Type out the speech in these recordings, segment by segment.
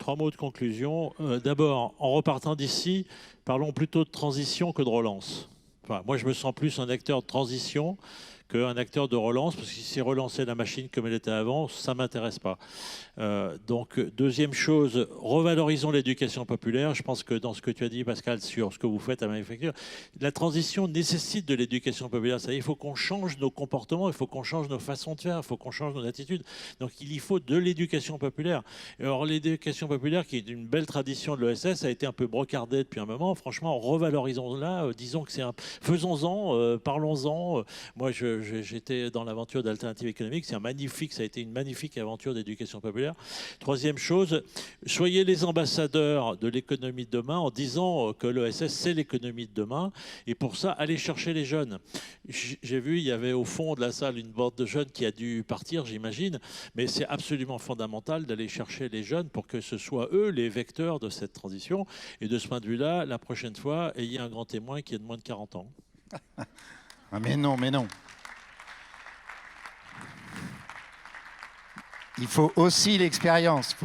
3 mots de conclusion. D'abord, en repartant d'ici, parlons plutôt de transition que de relance. Enfin, moi, je me sens plus un acteur de transition qu'un acteur de relance, parce que si c'est relancer la machine comme elle était avant, ça ne m'intéresse pas. Donc, deuxième chose, revalorisons l'éducation populaire. Je pense que dans ce que tu as dit, Pascal, sur ce que vous faites à Manufacture, la transition nécessite de l'éducation populaire. Il faut qu'on change nos comportements, il faut qu'on change nos façons de faire, il faut qu'on change nos attitudes. Donc, il faut de l'éducation populaire. Alors, l'éducation populaire, qui est une belle tradition de l'ESS, a été un peu brocardée depuis un moment. Franchement, revalorisons-la, disons que c'est un... Faisons-en, parlons-en. Moi, j'étais dans l'aventure d'Alternative économique. Ça a été une magnifique aventure d'éducation populaire. Troisième chose, soyez les ambassadeurs de l'économie de demain en disant que l'ESS, c'est l'économie de demain. Et pour ça, allez chercher les jeunes. J'ai vu, il y avait au fond de la salle une bande de jeunes qui a dû partir, j'imagine. Mais c'est absolument fondamental d'aller chercher les jeunes pour que ce soit eux les vecteurs de cette transition. Et de ce point de vue-là, la prochaine fois, ayez un grand témoin qui est de moins de 40 ans. Ah mais non, mais non. Il faut aussi l'expérience,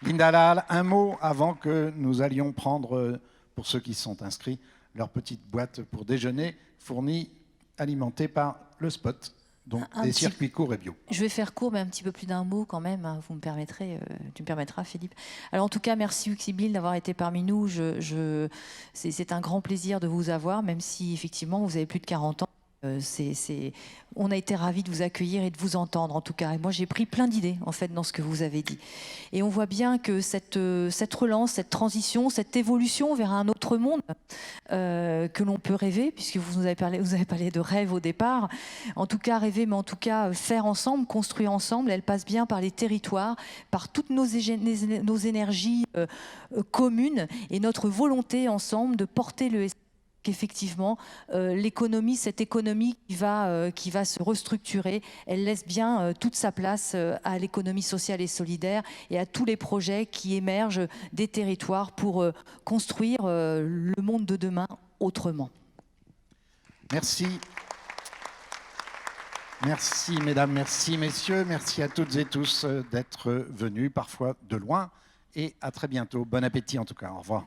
Linda Lahalle, un mot avant que nous allions prendre, pour ceux qui sont inscrits, leur petite boîte pour déjeuner, fournie, alimentée par le Spot, donc des circuits courts et bio. Je vais faire court, mais un petit peu plus d'un mot quand même, hein, vous me permettrez, tu me permettras, Philippe. Alors en tout cas, merci Uxibil d'avoir été parmi nous. C'est un grand plaisir de vous avoir, même si effectivement vous avez plus de 40 ans. On a été ravis de vous accueillir et de vous entendre en tout cas. Et moi j'ai pris plein d'idées en fait dans ce que vous avez dit. Et on voit bien que cette relance, cette transition, cette évolution vers un autre monde que l'on peut rêver, puisque vous avez parlé de rêve au départ. En tout cas rêver, mais en tout cas faire ensemble, construire ensemble. Elle passe bien par les territoires, par toutes nos énergies communes et notre volonté ensemble de porter le qu'effectivement, l'économie, cette économie qui va se restructurer, elle laisse bien toute sa place à l'économie sociale et solidaire et à tous les projets qui émergent des territoires pour construire le monde de demain autrement. Merci. Merci mesdames, merci messieurs, merci à toutes et tous d'être venus, parfois de loin, et à très bientôt. Bon appétit en tout cas, au revoir.